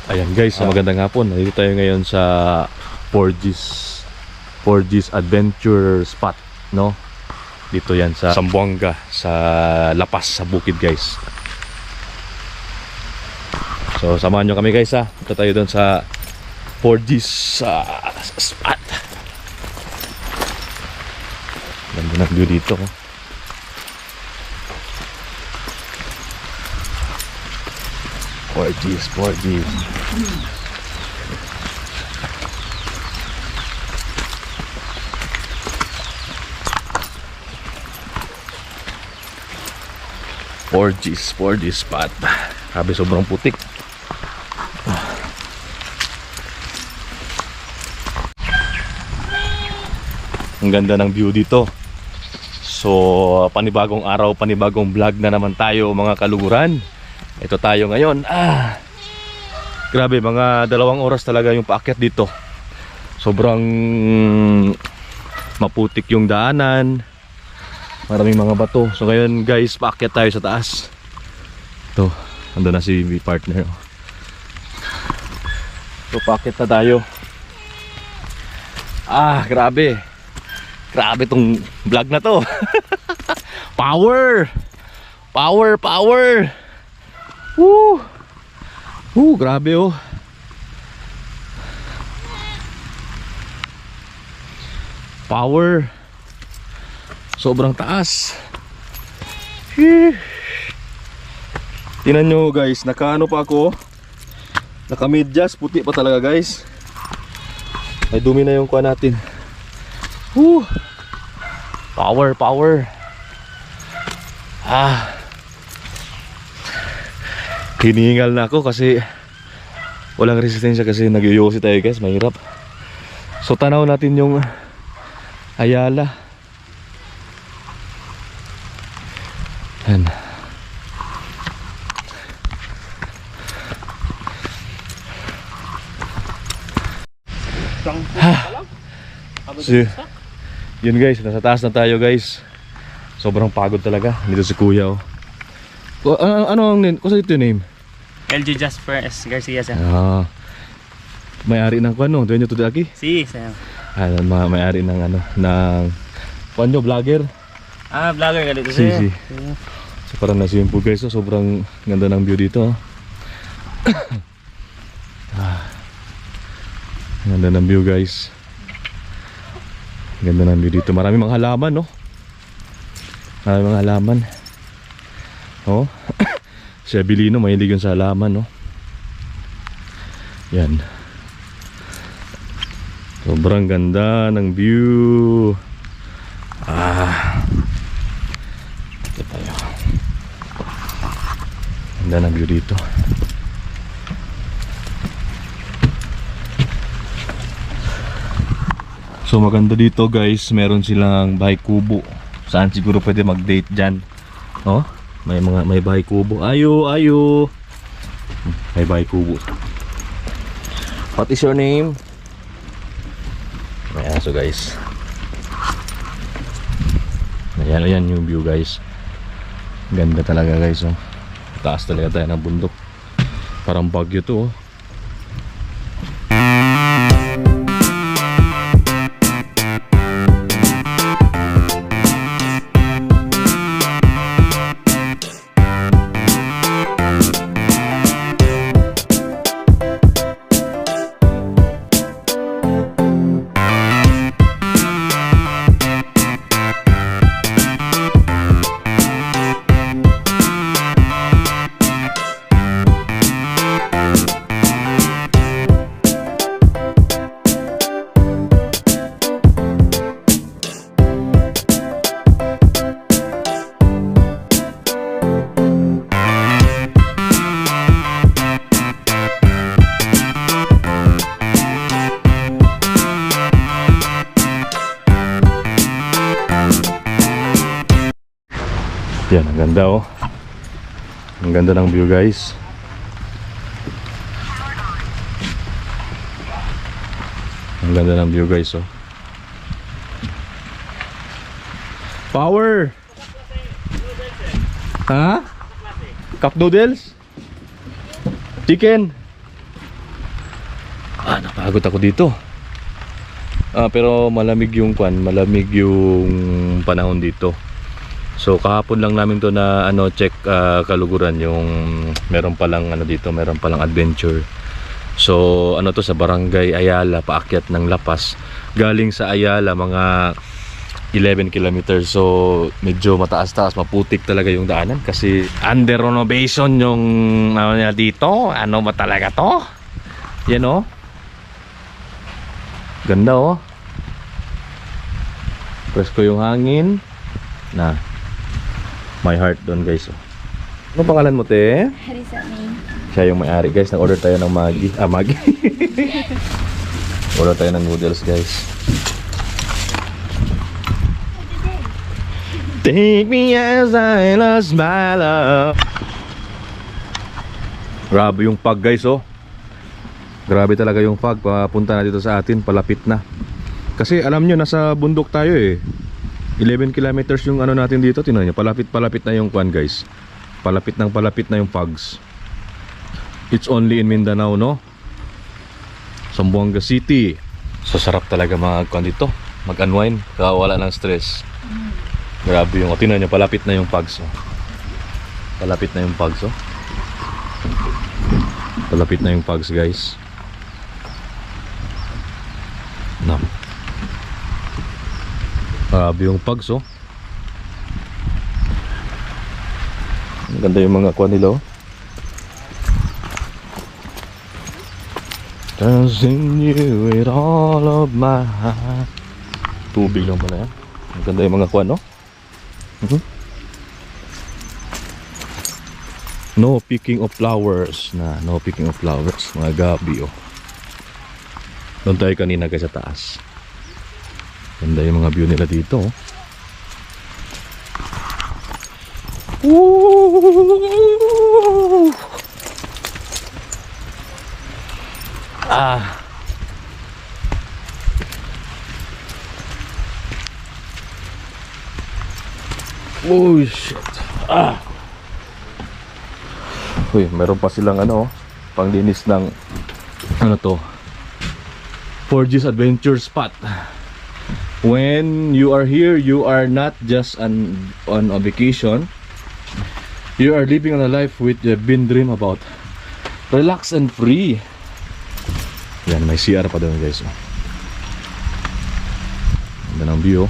Ayan guys, magandang hapon. Nandito tayo ngayon sa 4G's Adventure Spot, no? Dito yan sa Zamboanga, sa Lapas, sa bukid guys. So samahan nyo kami guys ha. Dito tayo doon sa 4G's Spot. Ganda ng view dito. 4G's. Spot. Sabi sobrang putik. Ang ganda ng view dito. So panibagong araw, panibagong vlog na naman tayo mga kaluguran. Ito tayo ngayon. Grabe, mga 2 oras talaga yung paakyat dito. Sobrang maputik yung daanan. Maraming mga bato. So ngayon guys, paakyat tayo sa taas. Ito, andun na si partner. So paakyat na tayo. Grabe. Grabe tong vlog na to. Power. Grabe oh. Power. Sobrang taas. Tingnan nyo guys, nakaano pa ako. Naka-medyas, puti pa talaga guys. Ay dumi na yung kuha natin. Power. Hinihingal na ako kasi walang resistensya kasi nagyoyosi tayo guys, mahirap. So tanaw natin yung Ayala. Yan. So, yun guys, nasa taas na tayo guys. Sobrang pagod talaga. Dito si kuya oh. Ano ang name? Kung saan ito yung name? LG Jasper S. Garcia siya. May-ari ng kuano, doon nyo to daki? Si, siya. May-ari ng ano, ng kuano, vlogger? Vlogger ka dito siya. Si. So parang na-swimming pool guys, so sobrang ganda ng view dito. Ganda ng view guys. Ganda ng view dito. Marami mga halaman, no? Marami mga halaman. Oh. Si Abilino mahilig yun sa halaman, no? Yan. Sobrang ganda ng view. Ito tayo. Ganda ng view dito. So maganda dito guys, meron silang bahay kubo. Saan siguro pwede mag-date dyan. Oh, may bahay kubo. Ayo. May bahay kubo. What is your name? May aso guys. Ayan yung view guys. Ganda talaga guys oh. Taas talaga tayo ng bundok. Parang Baguio to oh. Yan, ang ganda oh. Ang ganda ng view guys. Ang ganda ng view guys oh. Power! Ha? Cup noodles? Chicken? Napagod ako dito. Pero malamig yung malamig yung panahon dito. So kahapon lang namin to na check kaluguran yung meron palang dito, meron palang adventure. So to sa Barangay Ayala, paakyat ng Lapas. Galing sa Ayala mga 11 kilometers. So medyo mataas-taas, maputik talaga yung daanan kasi under renovation yung niya dito. Ano ba talaga to? Yan oh. Ganda oh. Presko yung hangin. Na. My heart doon guys oh. Ano pangalan mo te? Harisani. Siya yung may-ari guys. Nag-order tayo ng Maggi. Maggi. Order tayo ng noodles guys. Take me as I lost my love. Grabe yung fog guys oh. Grabe talaga yung fog. Papunta na dito sa atin, palapit na. Kasi alam nyo, nasa bundok tayo eh. 11 kilometers yung natin dito. Tingnan nyo, palapit na yung guys. Palapit na yung fogs. It's only in Mindanao no. Zamboanga City. So sarap talaga dito. Mag-unwind, wala ng stress. Grabe yung, tingnan nyo, palapit na yung fogs oh. Palapit na yung fogs oh. Palapit na yung fogs guys. No. Grabe yung fogs oh. Ang ganda yung mga nila oh. Dancing you with all of my heart. Tubig lang pala yan. Ang ganda yung mga no? No picking of flowers na. No picking of flowers. Mga gabi oh. Doon tayo kanina guys sa taas. Ganda yung mga view nila dito oh. Woo! Oh shit. Uy, meron pa silang panglinis ng to 4G's adventure spot. When you are here, you are not just on a vacation. You are living on a life which you've been dream about. Relax and free. Yan, may CR pa doon guys. Ganda ng view.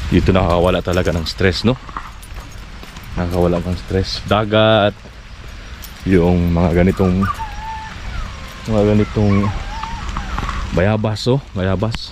Dito nakakawala talaga ng stress no. Nakakawala ng stress. Dagat. Yung mga ganitong bayabas oh. Bayabas.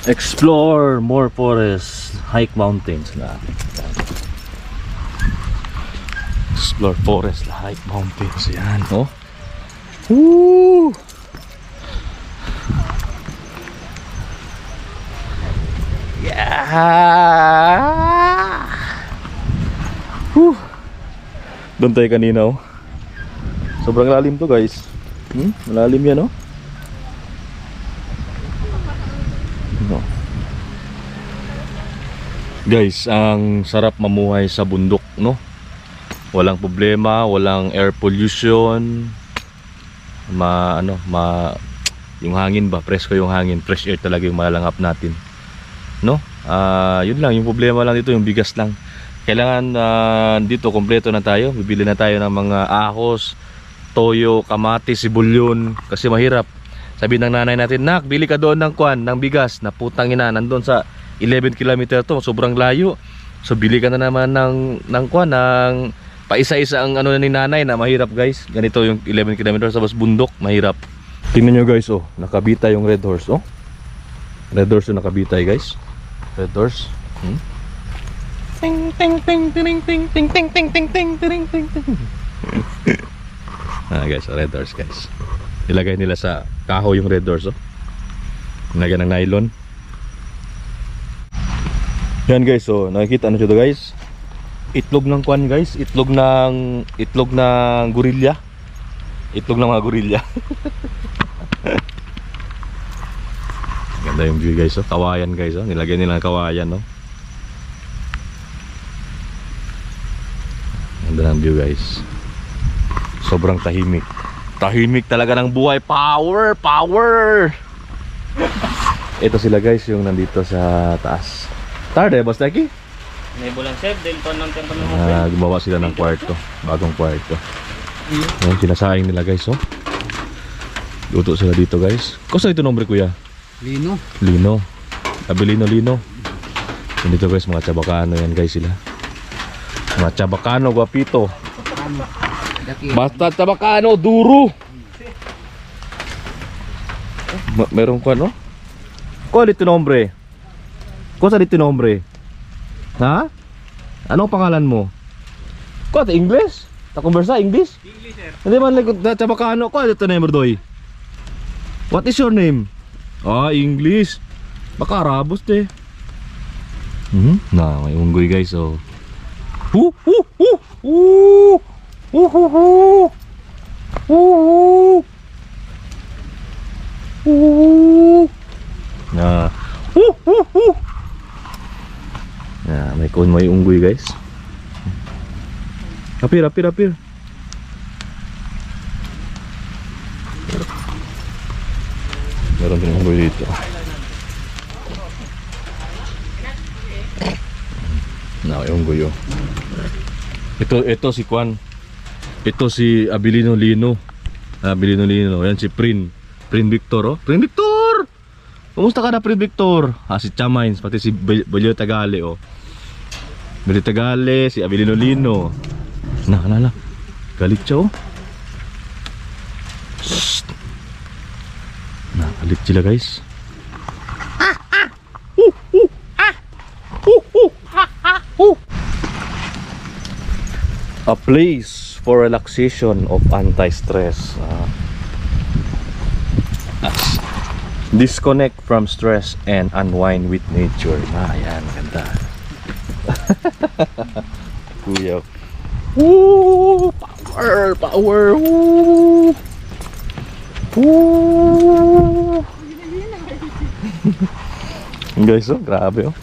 Explore more forests, hike mountains na. Explore forest, hike mountains. Yan oh. Woo! Yeah! Woo! Doon tayo kanina oh. Sobrang lalim to guys. Malalim yan oh. No. Guys, ang sarap mamuhay sa bundok no. Walang problema, walang air pollution. Yung hangin ba, presko yung hangin, fresh air talaga yung malanghap natin. No? Yun lang, yung problema lang dito, yung bigas lang. Kailangan dito kompleto na tayo. Bibili na tayo ng mga ahos, toyo, kamatis, sibulyon kasi mahirap. Sabi ng nanay natin, "Nak, bili ka doon ng ng bigas." Na putang ina, nandoon sa 11 kilometer to, sobrang layo. So bili ka na naman ng paisa-isa ang ni nanay na mahirap guys. Ganito yung 11 kilometers sa bundok, mahirap. Tingnan nyo guys oh, nakabita yung red horse oh. Red horse yung nakabitay guys. Red horse. Ting ting ting ting ting ting ting ting ting ting ting ting ting. Guys, red horse guys. Ilagay nila sa kahoy yung red horse oh. Nilagyan ng nylon. Yan guys oh, nakikita ano dito guys? Itlog ng guys, itlog ng gorilla. Itlog ng mga gorilla. Ganda yung view guys, oh. Kawayan guys, oh. Nilagyan nila ng kawayan, no. Ganda ng view guys. Sobrang tahimik. Tahimik talaga ng buhay. Power! Power! Ito sila guys, yung nandito sa taas. Tarde, basta ki? May bulang chef, dahil pa ng tempo ng mga Gumawa sila ng kwarto. Bagong kwarto. Ayan, sinasaing nila guys, oh. Luto sila dito guys. Kosa ito nombre kuya? Lino. Lino. Abilino Lino. Dito guys, mga Chabacano yan guys sila. Mga Chabacano, guapito. Basta Chabacano, duro. Meron ko ano? Ko dito nombre. Ko sa dito nombre. Ha? Anong pangalan mo? Ko ta English? Ta conversa English? English sir. Hindi man like Chabacano ko dito number doy. What is your name? Ah, English. Baka Arabos te. Nah, may unggoy guys, oh. Hu hu hu. Hu hu hu. Nah. Nah, may unggoy guys. Apir. Meron din unggoy dito. Nah, may unggoy, oh. Ito si Kwan. Ito si Abilino Lino. Abilino Lino. Yan si Prin Victor, oh. Prin Victor! Kumusta ka na, Prin Victor? Si Chamines, pati si Belio Tagale, oh. Belio Tagale, si Abilino Lino. Na. Galit siya, oh. Shhh. Galit sila, guys. A place for relaxation of anti-stress. Disconnect from stress and unwind with nature. Yan, maganda. Kuya. Woo! Power! Woo! Woo! Guys, oh, grabe, oh.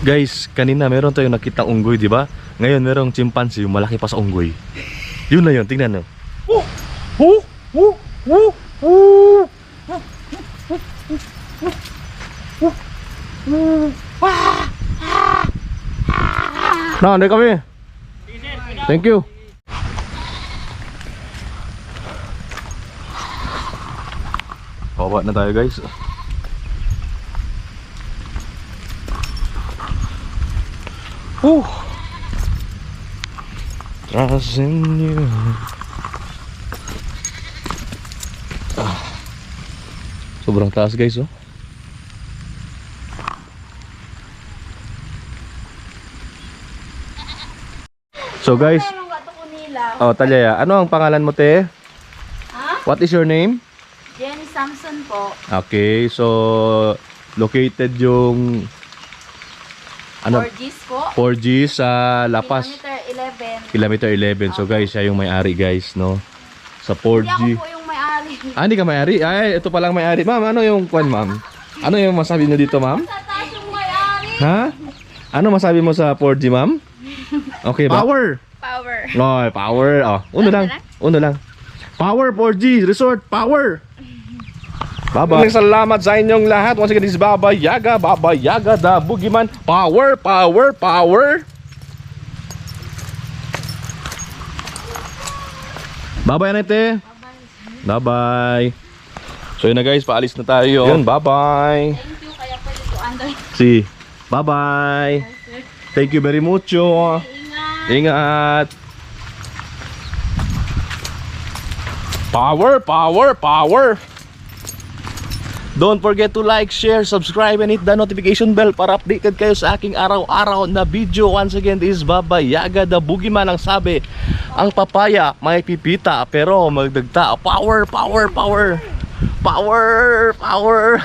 Guys, kanina meron tayong nakitang unggoy, di ba? Ngayon merong chimpanzee, yung malaki pa sa unggoy. Yun na yun, tingnan nyo. Na, andai kami. Thank you. Baba na tayo guys. Trust in you. Sobrang taas guys, oh. So guys, Talyaya, ano ang pangalan mo te? Ha? What is your name? Jenny Samson po. Okay, so located yung ano? 4Gs po. 4G sa Lapas. Kilometer 11. Kilometer 11. So guys, siya yung may-ari guys, no? Sa 4G. Hindi ako po yung may-ari. Hindi ka may-ari? Ay, ito palang may-ari. Ma'am, ano yung kwan, ma'am? Ano yung masabi niyo dito, ma'am? Sa taas yung may-ari. Ha? Ano masabi mo sa 4G, ma'am? Okay ba? Power! Power. No, power. Oh, uno lang. Power 4G Resort, power! Bye-bye. Salamat sa inyong lahat. Once again, this is Baba Yaga the Boogeyman. Power, power, power. Bye-bye, Anete. Bye-bye. So yun na guys, paalis na tayo. Yun, bye-bye. Thank you. Kaya pwede to under. See, bye-bye. Thank you very much. Ingat. Ingat. Power, power, power. Don't forget to like, share, subscribe, and hit the notification bell para updated kayo sa aking araw-araw na video. Once again, this is Baba Yaga the Boogeyman. Ang sabi, ang papaya may pipita pero magdagta. Power, power, power. Power, power.